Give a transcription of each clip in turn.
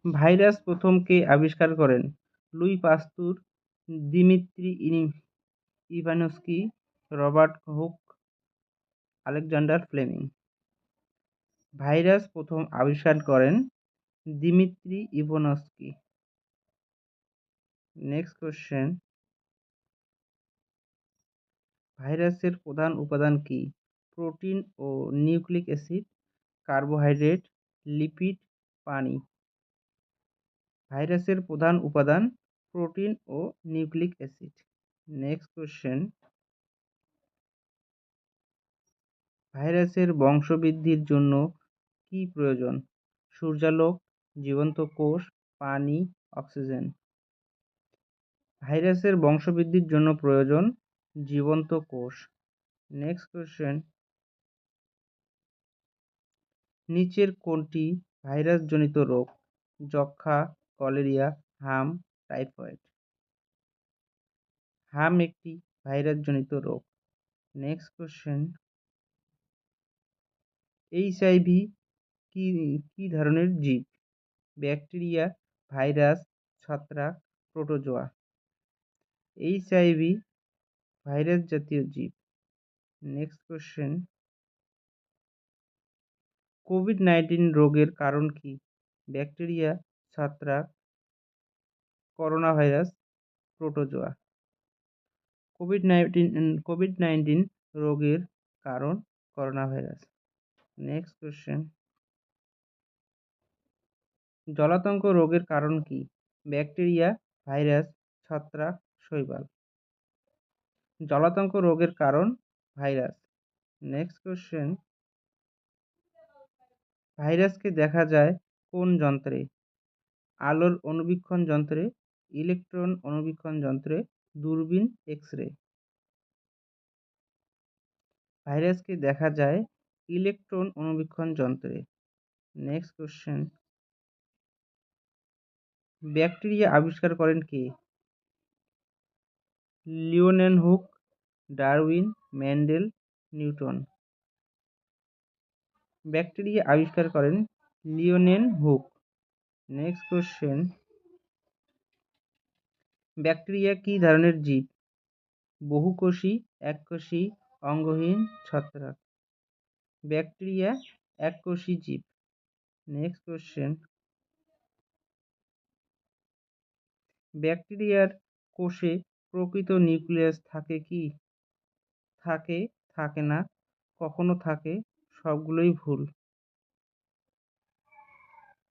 Virus প্রথম কে আবিষ্কার করেন? Louis Pasteur, Dmitri Ivanovsky, Robert Hooke, Alexander Fleming. Virus প্রথম আবিষ্কার করেন দিমিত্রি ইভানস্কি। নেক্সট কোশ্চেন, ভাইরাসের প্রধান উপাদান কি? প্রোটিন ও নিউক্লিক অ্যাসিড, কার্বোহাইড্রেট, লিপিড, পানি। ভাইরাসের প্রধান উপাদান প্রোটিন ও নিউক্লিক অ্যাসিড। নেক্সট কোশ্চেন, ভাইরাসের বংশবৃদ্ধির জন্য কি প্রয়োজন? সূর্যালোক, জীবন্ত কোষ, পানি, অক্সিজেন। ভাইরাসের বংশবৃদ্ধির জন্য প্রয়োজন জীবন্ত কোষ। নেক্সট কোশ্চেন, নিচের কোনটি ভাইরাসজনিত রোগ? যক্ষ্মা, কলেরিয়া, হাম, টাইফয়েড। হাম একটি ভাইরাসজনিত রোগ। নেক্সট কোশ্চেন, এইচআইভি কি কি ধরনের জীব? ব্যাকটেরিয়া, ভাইরাস, ছত্রাক, প্রোটোজোয়া। এইচআইভি ভাইরাস জাতীয় জীব। নেক্সট কোশ্চেন, কোভিড-19 রোগের কারণ কি? ব্যাকটেরিয়া, ছত্রাক, করোনা ভাইরাস, প্রোটোজোয়া। কোভিড-19 রোগের কারণ করোনা ভাইরাস। নেক্সট কোশ্চেন, জলাতঙ্ক রোগের কারণ কি? ব্যাকটেরিয়া, ভাইরাস, ছত্রাক, শৈবাল। জলাতঙ্ক রোগের কারণ ভাইরাস। নেক্সট কোশ্চেন, ভাইরাসকে দেখা যায় কোন যন্ত্রে? আলোর অণুবীক্ষণ যন্ত্রে, ইলেকট্রন অণুবীক্ষণ যন্ত্রে, দূরবীন, এক্স-রে। ভাইরাসকে দেখা যায় ইলেকট্রন অণুবীক্ষণ যন্ত্রে। নেক্সট কোশ্চেন, ব্যাকটেরিয়া আবিষ্কার করেন কে? লিওনেনহুক, ডারউইন, মেন্ডেল, নিউটন। ব্যাকটেরিয়া আবিষ্কার করেন লিওনেনহুক। নেক্সট কোশ্চেন, ব্যাকটেরিয়া কি ধরনের জীব? বহুকোষী, এককোষী, অঙ্গহীন, ছত্রাক। ব্যাকটেরিয়া এককোষী জীব। নেক্সট কোশ্চেন, ব্যাকটেরিয়ার কোষে প্রকৃত নিউক্লিয়াস থাকে কি? থাকে, থাকে না, কখনো থাকে, সবগুলোই ভুল।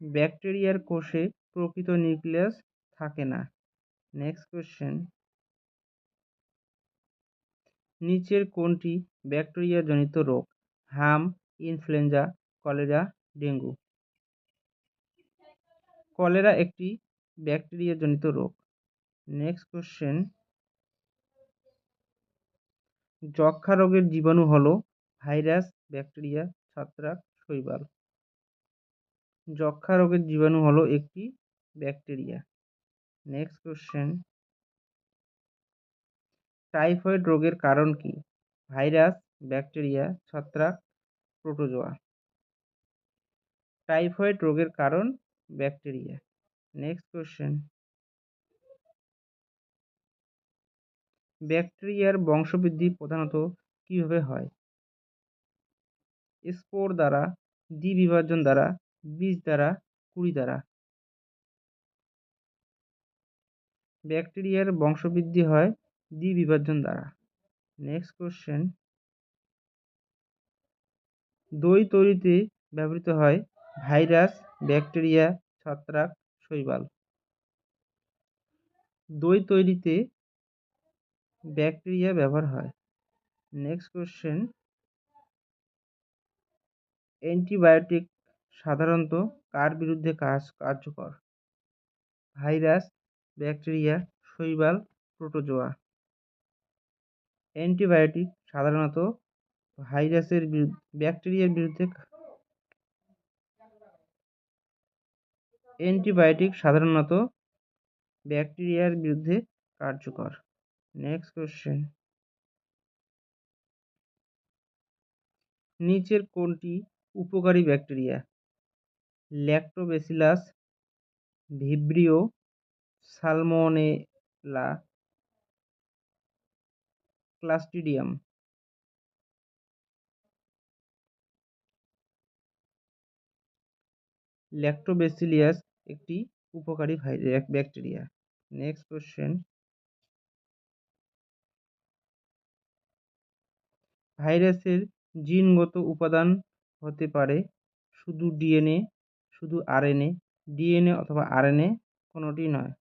ব্যাকটেরিয়ার কোষে প্রকৃত নিউক্লিয়াস থাকে না। নেক্সট কোশ্চেন, নিচের কোনটি ব্যাকটেরিয়া জনিত রোগ? হাম, ইনফ্লুয়েঞ্জা, কলেরা, ডেঙ্গু। কলেরা একটি ব্যাকটেরিয়া জনিত রোগ। নেক্সট কোশ্চেন, যক্ষ্মা রোগের জীবাণু হলো ভাইরাস, ব্যাকটেরিয়া, ছত্রাক, শৈবাল। যক্ষ্মা রোগের জীবাণু হলো একটি ব্যাকটেরিয়া। নেক্সট কোশ্চেন, টাইফয়েড রোগের কারণ কি? ভাইরাস, ব্যাকটেরিয়া, ছত্রাক, প্রোটোজোয়া। টাইফয়েড রোগের কারণ ব্যাকটেরিয়া। নেক্সট কোশ্চেন, ব্যাকটেরিয়ার বংশবৃদ্ধি প্রধানত কিভাবে হয়? স্পোর দ্বারা, দ্বিবিভাজন দ্বারা, বীজ দ্বারা, কুড়ি দ্বারা। ব্যাকটেরিয়ার বংশবৃদ্ধি হয় দ্বিবিভাজন দ্বারা। নেক্সট কোশ্চেন, দই তৈরিতে ব্যবহৃত হয় ভাইরাস, ব্যাকটেরিয়া, ছত্রাক, শৈবাল। দই তৈরিতে ব্যাকটেরিয়া ব্যবহার হয়। নেক্সট কোশ্চেন, অ্যান্টিবায়োটিক সাধারণত কার বিরুদ্ধে কার্যকর? ভাইরাস, ব্যাকটেরিয়া, শৈবাল, প্রোটোজোয়া। অ্যান্টিবায়োটিক সাধারণত ব্যাকটেরিয়ার বিরুদ্ধে অ্যান্টিবায়োটিক সাধারণত ব্যাকটেরিয়ার বিরুদ্ধে কার্যকর। নেক্সট কোশ্চেন, নিচের কোনটি উপকারী bacteria? Lactobacillus, Vibrio, Salmonella, Clostridium. Lactobacillus একটি উপকারী ব্যাকটেরিয়া। নেক্সট কোশ্চেন, ভাইরাসের জিনগত উপাদান হতে পারে শুধু ডিএনএ, শুধু আরএনএ, ডিএনএ অথবা আরএনএ, কোনোটি নয়।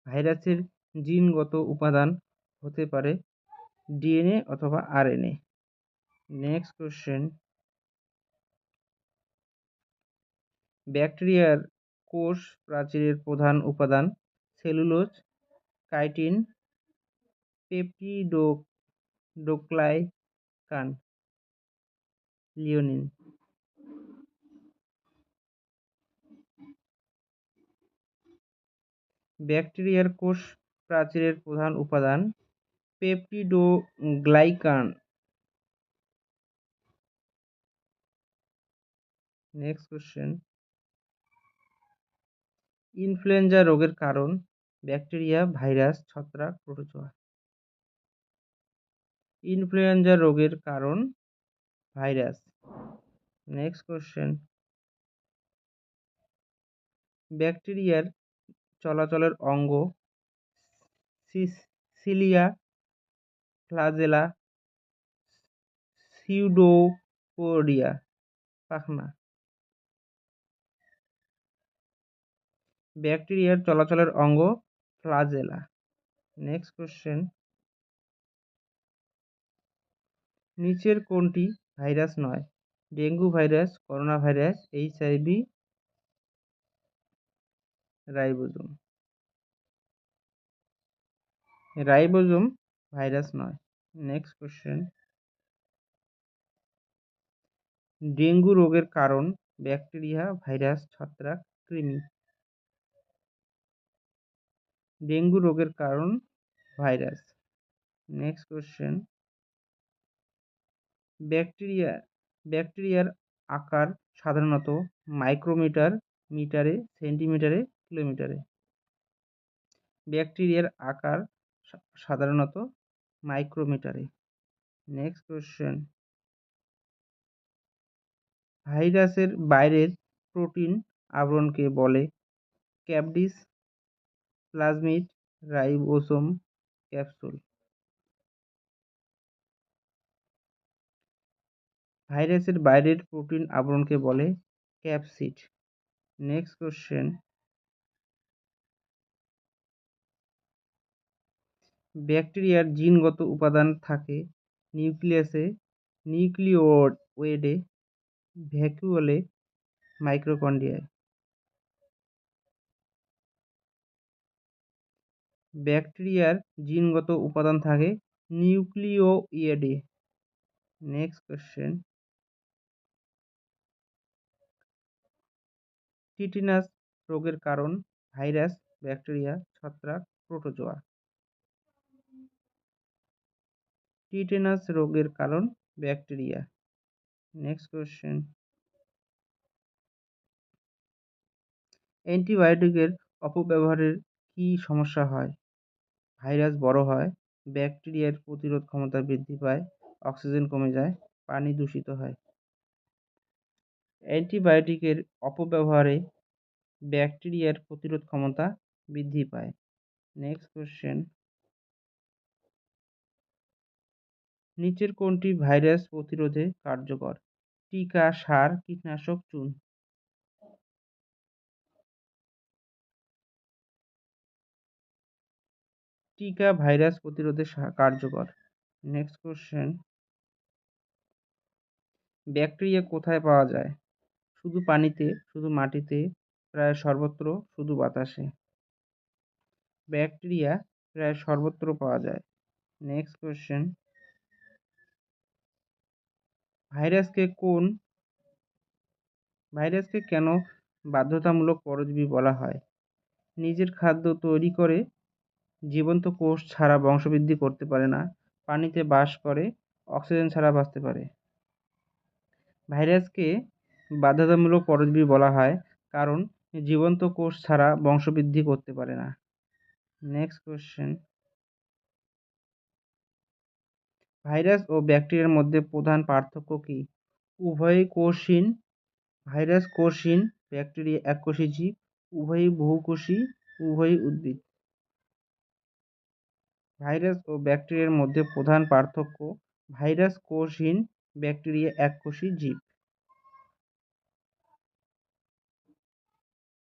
ভাইরাসের জিনগত উপাদান হতে পারে ডিএনএ অথবা আরএনএ। নেক্সট কোশ্চেন, ব্যাকটেরিয়ার কোষ প্রাচীরের প্রধান উপাদান সেলুলোজ, কাইটিন, পেপটিডোগ্লাইকান, লিওনিন। ব্যাকটেরিয়ার কোষ প্রাচীরের প্রধান উপাদান পেপটিডোগ্লাইকান। নেক্সট কোশ্চেন, ইনফ্লুয়েঞ্জা রোগের কারণ ব্যাকটেরিয়া, ভাইরাস, ছত্রাক, প্রোটোজোয়া। ইনফ্লুয়েঞ্জা রোগের কারণ ভাইরাস। নেক্সট কোশ্চেন, ব্যাকটেরিয়ার চলাচলের অঙ্গ সিলিয়া, ফ্লাজেলা, সিউডোপোডিয়া, পাখনা। ব্যাকটেরিয়ার চলাচলের অঙ্গ ফ্লাজেলা। নেক্সট কোশ্চেন, নিচের কোনটি ভাইরাস নয়? Dengue virus, corona virus, HIV, ribosome. Ribosome virus নয়। নেক্সট কোশ্চেন, ডেঙ্গু রোগের কারণ ব্যাকটেরিয়া, ভাইরাস, ছত্রাক, কৃমি। ডেঙ্গু রোগের কারণ ভাইরাস। নেক্সট কোশ্চেন, ব্যাকটেরিয়ার আকার সাধারণত মাইক্রোমিটার, মিটারে, সেন্টিমিটারে, কিলোমিটারে। ব্যাকটেরিয়ার আকার সাধারণত মাইক্রোমিটারে। নেক্সট কোশ্চেন, ভাইরাসের বাইরের প্রোটিন আবরণকে বলে ক্যাপডিস, প্লাজমিড, রাইবোসোম, ক্যাপসুল। ভাইরাসের বাইরের প্রোটিন আবরণকে বলে ক্যাপসিড। নেক্সট কোশ্চেন, ব্যাকটেরিয়ার জিনগত উপাদান থাকে নিউক্লিয়াসে, নিউক্লিওয়েডে, ভ্যাকুওলে, মাইটোকন্ড্রিয়ায়। ব্যাকটেরিয়ার জিনগত উপাদান থাকে নিউক্লিওয়েডে। নেক্সট কোশ্চেন, টিটেনাস রোগের কারণ ভাইরাস, ব্যাকটেরিয়া, ছত্রাক, প্রোটোজোয়া। টিটেনাস রোগের কারণ ব্যাকটেরিয়া। নেক্সট কোশ্চেন, অ্যান্টিবায়োটিকের অপব্যবহারের কি সমস্যা হয়? ভাইরাস বড় হয়, ব্যাকটেরিয়ার প্রতিরোধ ক্ষমতা বৃদ্ধি পায়, অক্সিজেন কমে যায়, পানি দূষিত হয়। অ্যান্টিবায়োটিকের অপব্যবহারে ব্যাকটেরিয়ার প্রতিরোধ ক্ষমতা বৃদ্ধি পায়। নেক্সট কোশ্চেন, নিচের কোনটি ভাইরাস প্রতিরোধে কার্যকর? টিকা, সার, কীটনাশক, চুন। টিকা ভাইরাস প্রতিরোধে কার্যকর। নেক্সট কোশ্চেন, ব্যাকটেরিয়া কোথায় পাওয়া যায়? শুধু পানিতে, শুধু মাটিতে, প্রায় সর্বত্র, শুধু বাতাসে। ব্যাকটেরিয়া প্রায় সর্বত্র পাওয়া যায়। নেক্সট কোশ্চেন, ভাইরাসকে কেন বাধ্যতামূলক পরজীবী বলা হয়? নিজের খাদ্য তৈরি করে, জীবন্ত কোষ ছাড়া বংশবৃদ্ধি করতে পারে না, পানিতে বাস করে, অক্সিজেন ছাড়া বাঁচতে পারে। ভাইরাসকে বাধ্যতামূলক পরজীবী বলা হয় কারণ জীবন্ত কোষ ছাড়া বংশবৃদ্ধি করতে পারে না। নেক্সট কোশ্চেন, ভাইরাস ও ব্যাকটেরিয়ার মধ্যে প্রধান পার্থক্য কি? উভয়ই কোষহীন। ভাইরাস কোষহীন, ব্যাকটেরিয়া এককোষী জীব। উভয়ই বহুকোষী, উভয়ই উদ্ভিদ। ভাইরাস ও ব্যাকটেরিয়ার মধ্যে প্রধান পার্থক্য, ভাইরাস কোষহীন, ব্যাকটেরিয়া এককোষী জীব।